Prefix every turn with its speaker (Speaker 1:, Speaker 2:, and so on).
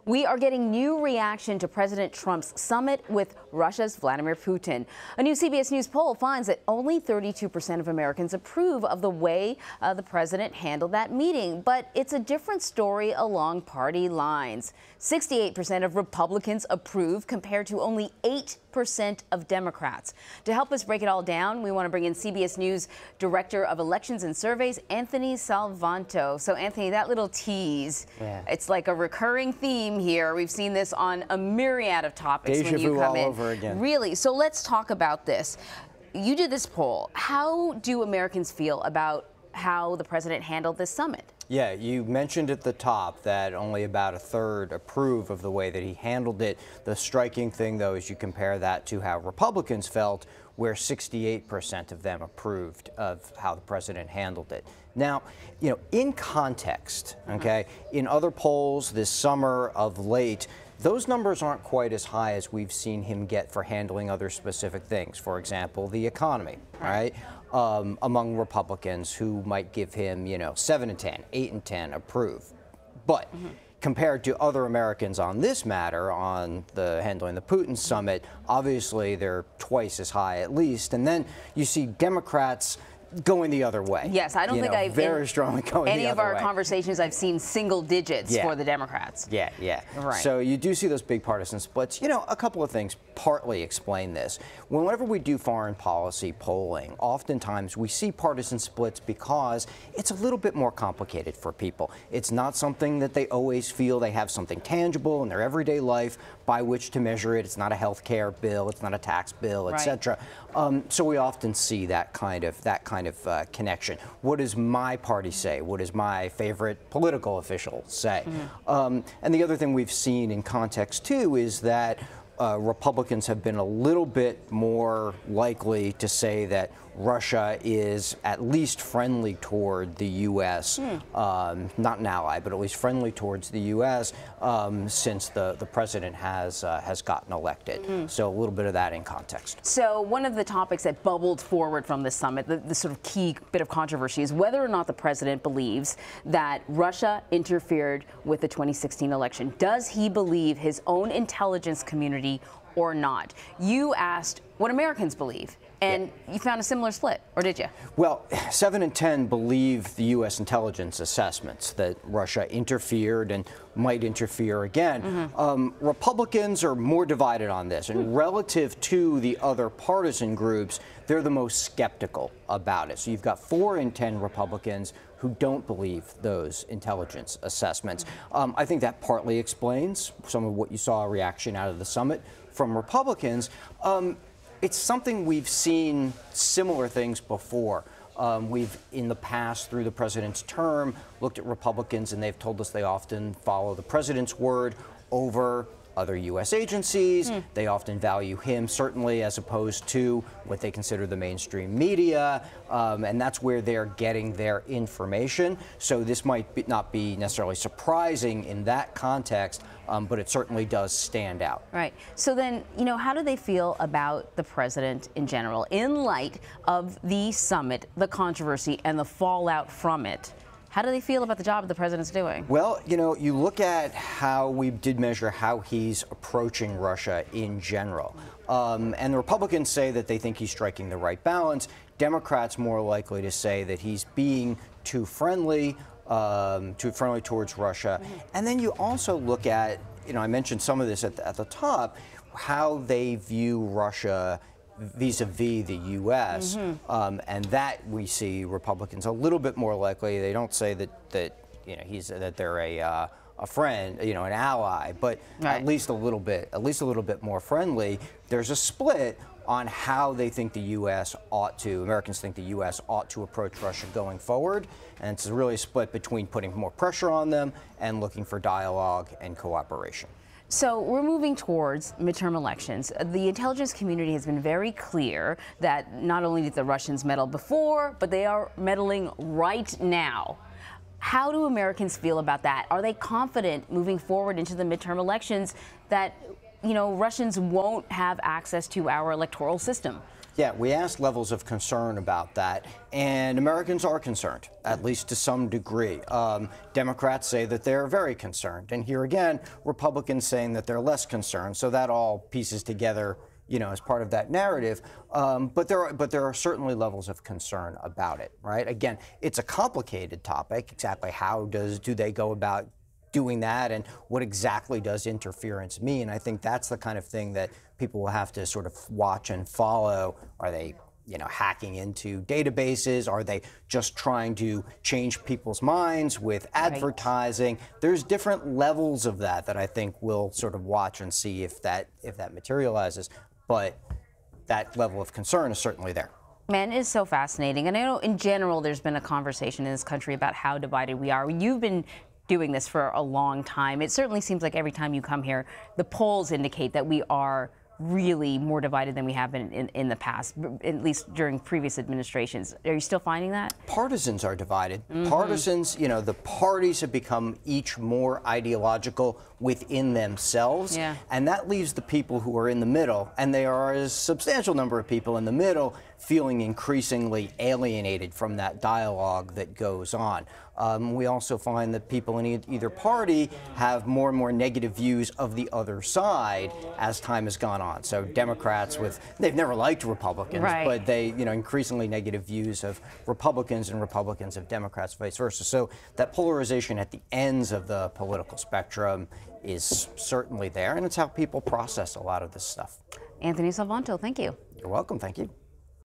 Speaker 1: We are getting new reaction to President Trump's summit with Russia's Vladimir Putin. A new CBS News poll finds that only 32% of Americans approve of the way the president handled that meeting. But it's a different story along party lines. 68% of Republicans approve compared to only 8% of Democrats. To help us break it all down, we want to bring in CBS News Director of Elections and Surveys, Anthony Salvanto. So, Anthony, that little tease, it's like a recurring theme here. We've seen this on a myriad of topics when you come in.
Speaker 2: All over again.
Speaker 1: Really. So let's talk about this. You did this poll. How do Americans feel about how the president handled this summit?
Speaker 2: Yeah, you mentioned at the top that only about a third approve of the way that he handled it. The striking thing, though, is you compare that to how Republicans felt, where 68% of them approved of how the president handled it. Now, you know, in context, okay, in other polls this summer of late, those numbers aren't quite as high as we've seen him get for handling other specific things. For example, the economy, right? Among Republicans who might give him, 7 and 10, 8 and 10 approve. But compared to other Americans on this matter, on the handling the Putin summit, obviously they're twice as high at least. And then you see Democrats going the other way.
Speaker 1: Yes, I don't think I've
Speaker 2: very strongly going the other way.
Speaker 1: Any of our conversations, I've seen single digits for the Democrats.
Speaker 2: Yeah.
Speaker 1: Right.
Speaker 2: So you do see those big partisan splits. A couple of things partly explain this. Whenever we do foreign policy polling, oftentimes we see partisan splits because it's a little bit more complicated for people. It's not something that they always feel they have something tangible in their everyday life by which to measure it. It's not a health care bill. It's not a tax bill, etc. So we often see that kind of connection. What does my party say? What does my favorite political official say? And the other thing we've seen in context too is that Republicans have been a little bit more likely to say that Russia is at least friendly toward the U.S., not an ally, but at least friendly towards the U.S. Since the president has gotten elected. So a little bit of that in context.
Speaker 1: So one of the topics that bubbled forward from this summit, the sort of key bit of controversy, is whether or not the president believes that Russia interfered with the 2016 election. Does he believe his own intelligence community or not? You asked what Americans believe, and you found a similar split, or did you?
Speaker 2: Well, 7 and 10 believe the U.S. intelligence assessments that Russia interfered and might interfere again. Republicans are more divided on this, and relative to the other partisan groups, they're the most skeptical about it. So you've got 4 in 10 Republicans who don't believe those intelligence assessments. I think that partly explains some of what you saw a reaction out of the summit from Republicans. It's something we've seen similar things before. We've, in the past, through the president's term, looked at Republicans, and they've told us they often follow the president's word over other U.S. agencies. They often value him, certainly, as opposed to what they consider the mainstream media, and that's where they're getting their information. So this might not be necessarily surprising in that context, but it certainly does stand out.
Speaker 1: Right. So then, how do they feel about the president in general, in light of the summit, the controversy, and the fallout from it? How do they feel about the job the president's doing?
Speaker 2: Well, you look at how we did measure how he's approaching Russia in general. And the Republicans say that they think he's striking the right balance. Democrats more likely to say that he's being too friendly towards Russia. And then you also look at, I mentioned some of this at the top, how they view Russia vis-a-vis the U.S. And that we see Republicans a little bit more likely. They don't say that they're a friend, an ally, but at least a little bit more friendly. There's a split on how they think the U.S. Americans think the U.S. ought to approach Russia going forward. And it's really a split between putting more pressure on them and looking for dialogue and cooperation.
Speaker 1: So we're moving towards midterm elections. The intelligence community has been very clear that not only did the Russians meddle before, but they are meddling right now. How do Americans feel about that? Are they confident moving forward into the midterm elections that, Russians won't have access to our electoral system?
Speaker 2: Yeah, we asked levels of concern about that, and Americans are concerned, at least to some degree. Democrats say that they're very concerned, and here again, Republicans saying that they're less concerned. So that all pieces together, you know, as part of that narrative. But there are certainly levels of concern about it, right? Again, it's a complicated topic. Exactly how do they go about doing that, and what exactly does interference mean? I think that's the kind of thing that people will have to sort of watch and follow. Are they, you know, hacking into databases? Are they just trying to change people's minds with advertising? Right. There's different levels of that I think we'll sort of watch and see if that materializes. But that level of concern is certainly there.
Speaker 1: Man, it is so fascinating. And I know in general there's been a conversation in this country about how divided we are. You've been doing this for a long time. It certainly seems like every time you come here, the polls indicate that we are really more divided than we have been in the past, at least during previous administrations. Are you still finding that?
Speaker 2: Partisans are divided. Partisans, you know, the parties have become each more ideological within themselves.
Speaker 1: Yeah.
Speaker 2: And that leaves the people who are in the middle, and there are a substantial number of people in the middle, feeling increasingly alienated from that dialogue that goes on. We also find that people in either party have more and more negative views of the other side as time has gone on. So Democrats they've never liked Republicans,
Speaker 1: right,
Speaker 2: but they, you know, increasingly negative views of Republicans and Republicans of Democrats, vice versa. So that polarization at the ends of the political spectrum is certainly there, and it's how people process a lot of this stuff.
Speaker 1: Anthony Salvanto, thank you.
Speaker 2: You're welcome. Thank you.